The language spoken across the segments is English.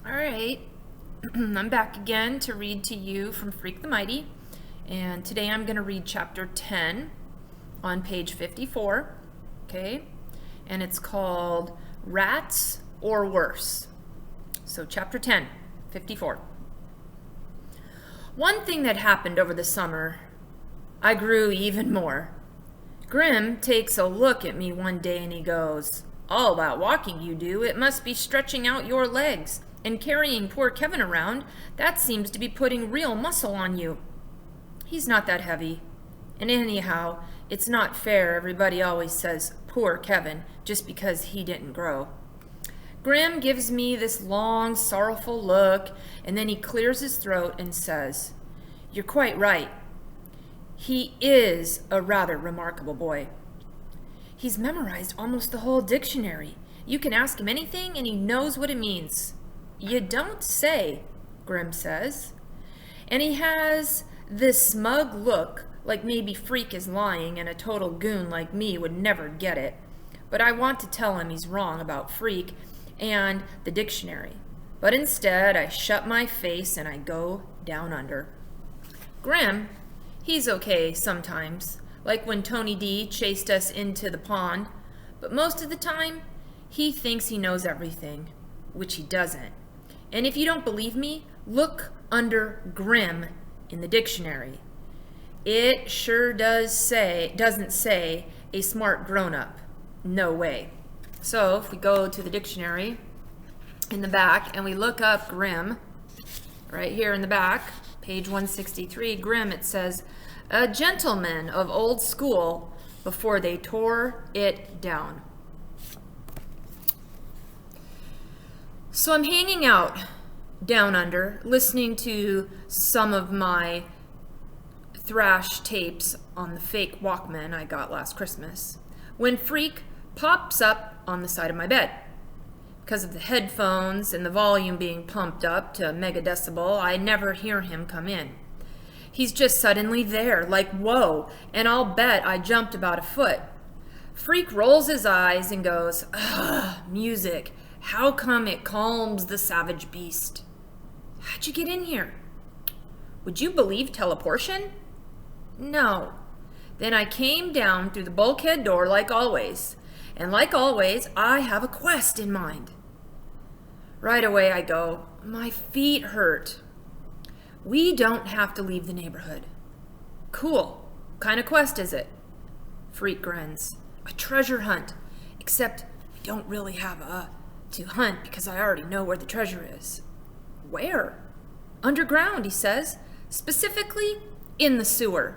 All right, I'm back again to read to you from Freak the Mighty, and today I'm going to read chapter 10 on page 54, okay? And it's called Rats or Worse. So chapter 10, 54. One thing that happened over the summer, I grew even more. Grim takes a look at me one day and he goes, "All that walking you do, it must be stretching out your legs. And carrying poor Kevin around, that seems to be putting real muscle on you." He's not that heavy. And anyhow, it's not fair everybody always says, "Poor Kevin," just because he didn't grow. Grim gives me this long, sorrowful look, and then he clears his throat and says, "You're quite right. He is a rather remarkable boy. He's memorized almost the whole dictionary. You can ask him anything and he knows what it means." "You don't say," Grim says. And he has this smug look, like maybe Freak is lying and a total goon like me would never get it. But I want to tell him he's wrong about Freak and the dictionary. But instead, I shut my face and I go down under. Grim, he's okay sometimes, like when Tony D chased us into the pond. But most of the time, he thinks he knows everything, which he doesn't. And if you don't believe me, look under Grim in the dictionary. It sure doesn't say a smart grown-up. No way. So if we go to the dictionary in the back and we look up Grim, right here in the back, page 163, Grim, it says, "A gentleman of old school before they tore it down." So I'm hanging out down under, listening to some of my thrash tapes on the fake Walkman I got last Christmas, when Freak pops up on the side of my bed. Because of the headphones and the volume being pumped up to megadecibel, I never hear him come in. He's just suddenly there, like whoa, and I'll bet I jumped about a foot. Freak rolls his eyes and goes, "Ugh, music. How come it calms the savage beast?" "How'd you get in here?" "Would you believe teleportation?" "No." "Then I came down through the bulkhead door like always. And like always, I have a quest in mind." Right away I go, "My feet hurt." "We don't have to leave the neighborhood." "Cool. What kind of quest is it?" Freak grins. "A treasure hunt. Except we don't really have to hunt because I already know where the treasure is." "Where?" "Underground," he says. "Specifically, in the sewer."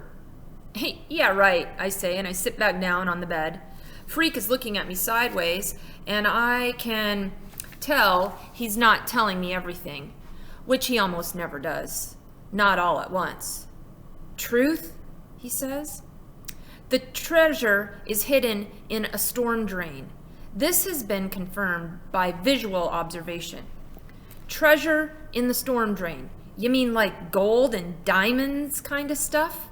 "Hey, yeah, right," I say, and I sit back down on the bed. Freak is looking at me sideways, and I can tell he's not telling me everything, which he almost never does. Not all at once. "Truth?" he says. "The treasure is hidden in a storm drain. This has been confirmed by visual observation." "Treasure in the storm drain? You mean like gold and diamonds kind of stuff?"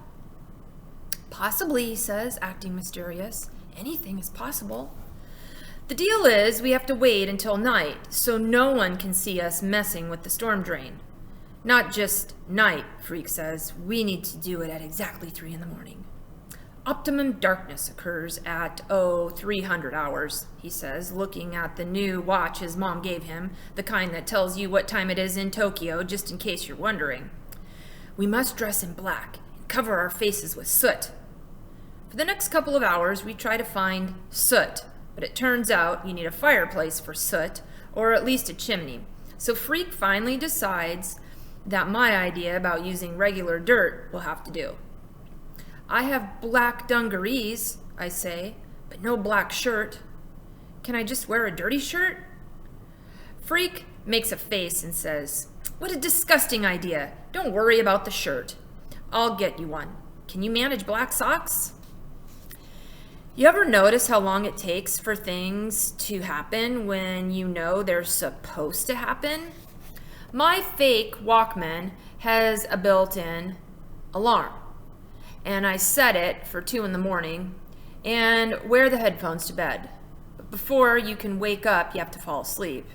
"Possibly," he says, acting mysterious. "Anything is possible. The deal is we have to wait until night so no one can see us messing with the storm drain. Not just night," Freak says. "We need to do it at exactly 3 in the morning. Optimum darkness occurs at 300 hours, he says, looking at the new watch his mom gave him, the kind that tells you what time it is in Tokyo, just in case you're wondering. "We must dress in black and cover our faces with soot." For the next couple of hours, we try to find soot, but it turns out you need a fireplace for soot, or at least a chimney. So Freak finally decides that my idea about using regular dirt will have to do. "I have black dungarees," I say, "but no black shirt. Can I just wear a dirty shirt?" Freak makes a face and says, "What a disgusting idea. Don't worry about the shirt. I'll get you one. Can you manage black socks?" You ever notice how long it takes for things to happen when you know they're supposed to happen? My fake Walkman has a built-in alarm, and I set it for 2 in the morning and wear the headphones to bed. But before you can wake up, you have to fall asleep.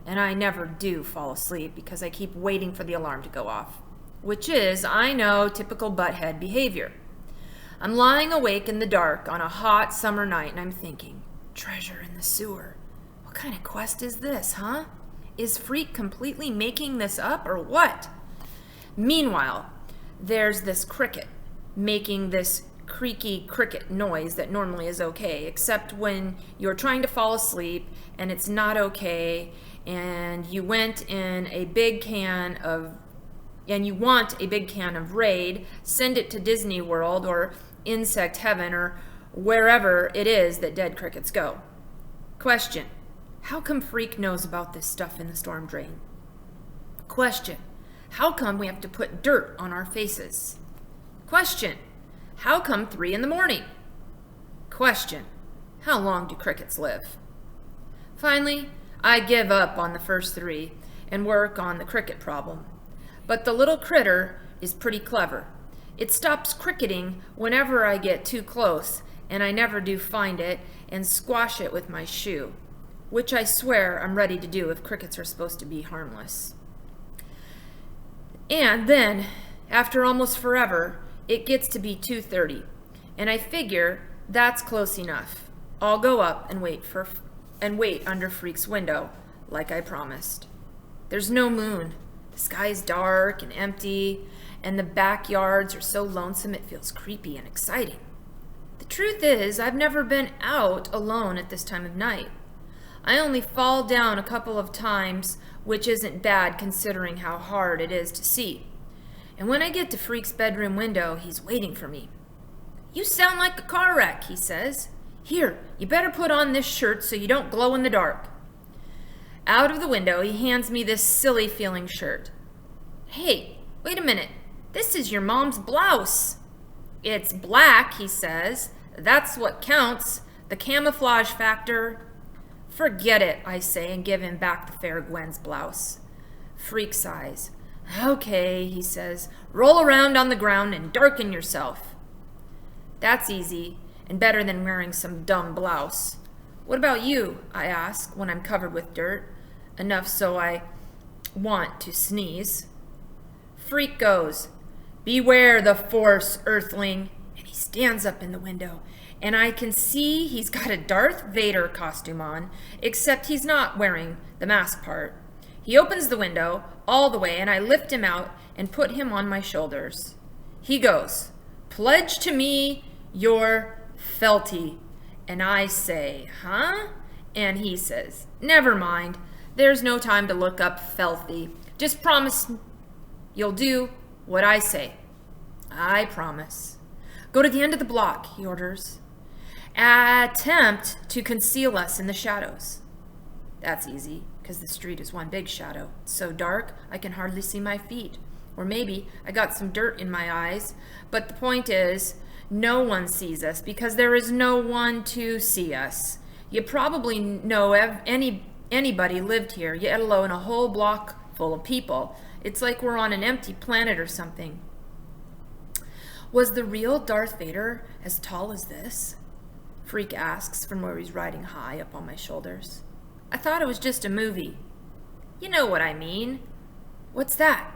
and I never do fall asleep because I keep waiting for the alarm to go off, which is, I know, typical butthead behavior. I'm lying awake in the dark on a hot summer night, and I'm thinking, treasure in the sewer. What kind of quest is this, huh? Is Freak completely making this up, or what? Meanwhile, there's this cricket making this creaky cricket noise that normally is okay, except when you're trying to fall asleep and it's not okay, and you want a big can of Raid, send it to Disney World or Insect Heaven or wherever it is that dead crickets go. Question: how come Freak knows about this stuff in the storm drain? Question: how come we have to put dirt on our faces? Question: how come 3 a.m? Question: how long do crickets live? Finally, I give up on the first 3 and work on the cricket problem. But the little critter is pretty clever. It stops cricketing whenever I get too close, and I never do find it and squash it with my shoe, which I swear I'm ready to do if crickets are supposed to be harmless. And then, after almost forever, it gets to be 2:30, and I figure that's close enough. I'll go up and wait under Freak's window, like I promised. There's no moon. The sky's dark and empty, and the backyards are so lonesome it feels creepy and exciting. The truth is, I've never been out alone at this time of night. I only fall down a couple of times, which isn't bad considering how hard it is to see. And when I get to Freak's bedroom window, he's waiting for me. "You sound like a car wreck," he says. "Here, you better put on this shirt so you don't glow in the dark." Out of the window, he hands me this silly-feeling shirt. "Hey, wait a minute. This is your mom's blouse." "It's black," he says. "That's what counts. The camouflage factor." "Forget it," I say, and give him back the Fair Gwen's blouse. Freak sighs. "Okay," he says. "Roll around on the ground and darken yourself." That's easy, and better than wearing some dumb blouse. "What about you?" I ask when I'm covered with dirt, enough so I want to sneeze. Freak goes, "Beware the Force, Earthling," and he stands up in the window, and I can see he's got a Darth Vader costume on, except he's not wearing the mask part. He opens the window all the way, and I lift him out and put him on my shoulders. He goes, "Pledge to me your fealty." And I say, "Huh?" And he says, "Never mind. There's no time to look up fealty. Just promise you'll do what I say." "I promise." "Go to the end of the block," he orders. "Attempt to conceal us in the shadows." That's easy, because the street is one big shadow. It's so dark, I can hardly see my feet. Or maybe I got some dirt in my eyes. But the point is, no one sees us because there is no one to see us. You probably know anybody lived here, yet alone a whole block full of people. It's like we're on an empty planet or something. Was the real Darth Vader as tall as this? Freak asks from where he's riding high up on my shoulders. "I thought it was just a movie." "You know what I mean." "What's that?"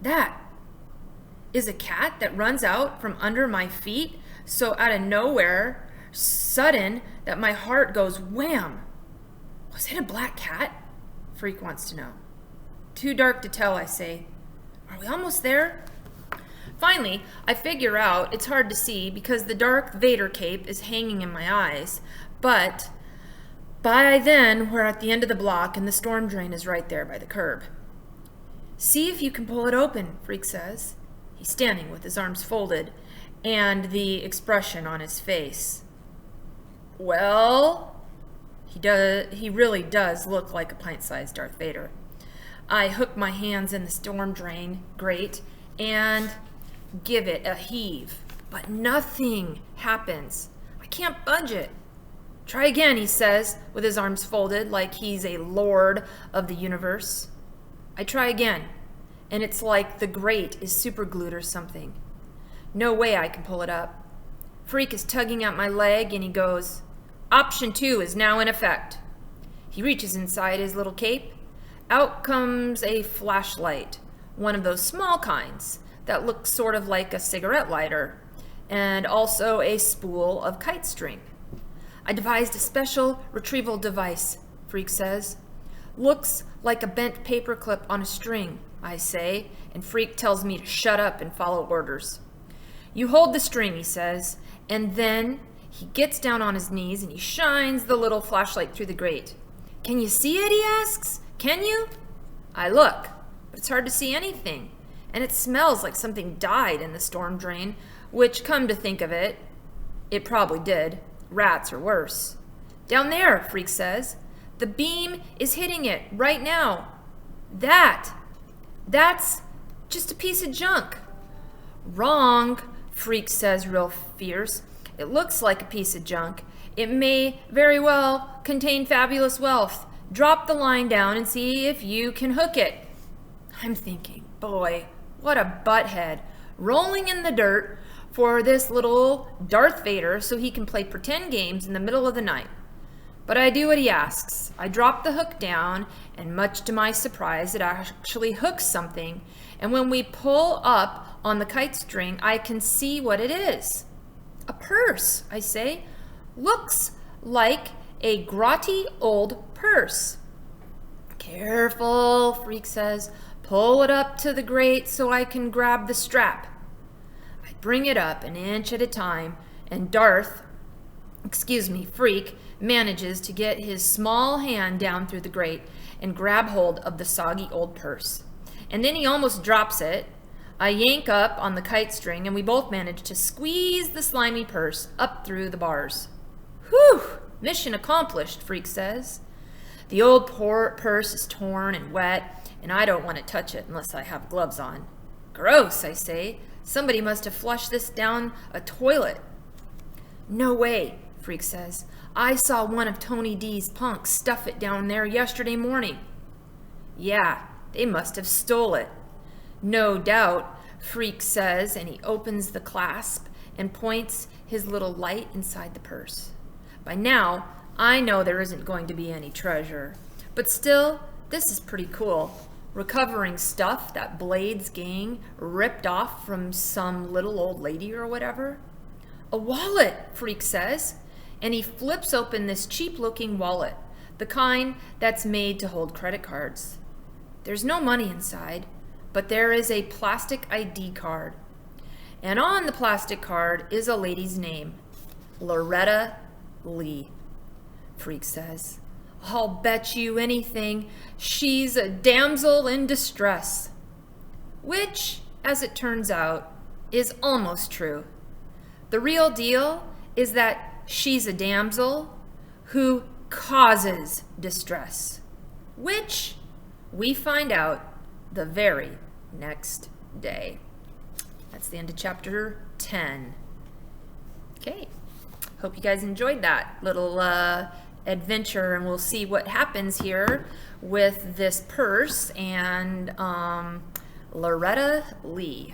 "That is a cat that runs out from under my feet so out of nowhere, sudden, that my heart goes wham." "Was it a black cat?" Freak wants to know. "Too dark to tell," I say. "Are we almost there?" Finally, I figure out it's hard to see because the Darth Vader cape is hanging in my eyes, but by then we're at the end of the block and the storm drain is right there by the curb. "See if you can pull it open," Freak says. He's standing with his arms folded and the expression on his face. Well, he really does look like a pint-sized Darth Vader. I hook my hands in the storm drain grate and give it a heave, but nothing happens. I can't budge it. "Try again," he says, with his arms folded like he's a lord of the universe. I try again, and it's like the grate is superglued or something. No way I can pull it up. Freak is tugging at my leg, and he goes, "Option 2 is now in effect." He reaches inside his little cape. Out comes a flashlight, one of those small kinds that looks sort of like a cigarette lighter, and also a spool of kite string. I devised a special retrieval device, Freak says. Looks like a bent paperclip on a string, I say, and Freak tells me to shut up and follow orders. You hold the string, he says, and then he gets down on his knees and he shines the little flashlight through the grate. Can you see it, he asks. Can you? I look, but it's hard to see anything, and it smells like something died in the storm drain, which, come to think of it, it probably did. Rats or worse. Down there, Freak says. The beam is hitting it right now. That's just a piece of junk. Wrong, Freak says real fierce. It looks like a piece of junk. It may very well contain fabulous wealth. Drop the line down and see if you can hook it. I'm thinking, boy, what a butthead. Rolling in the dirt for this little Darth Vader so he can play pretend games in the middle of the night. But I do what he asks. I drop the hook down, and much to my surprise, it actually hooks something. And when we pull up on the kite string, I can see what it is. A purse, I say. Looks like a grotty old purse. Careful, Freak says. Pull it up to the grate so I can grab the strap. I bring it up an inch at a time, and Freak manages to get his small hand down through the grate and grab hold of the soggy old purse. And then he almost drops it. I yank up on the kite string, and we both manage to squeeze the slimy purse up through the bars. Whew! Mission accomplished, Freak says. The old purse is torn and wet, and I don't want to touch it unless I have gloves on. Gross, I say. Somebody must have flushed this down a toilet. No way, Freak says. I saw one of Tony D's punks stuff it down there yesterday morning. Yeah, they must have stole it. No doubt, Freak says, and he opens the clasp and points his little light inside the purse. By now, I know there isn't going to be any treasure, but still, this is pretty cool. Recovering stuff that Blade's gang ripped off from some little old lady or whatever. A wallet, Freak says, and he flips open this cheap-looking wallet, the kind that's made to hold credit cards. There's no money inside, but there is a plastic ID card. And on the plastic card is a lady's name, Loretta Lee. Freak says, I'll bet you anything she's a damsel in distress. Which, as it turns out, is almost true. The real deal is that she's a damsel who causes distress, which we find out the very next day. That's the end of chapter 10. Okay, hope you guys enjoyed that little adventure, and we'll see what happens here with this purse and Loretta Lee.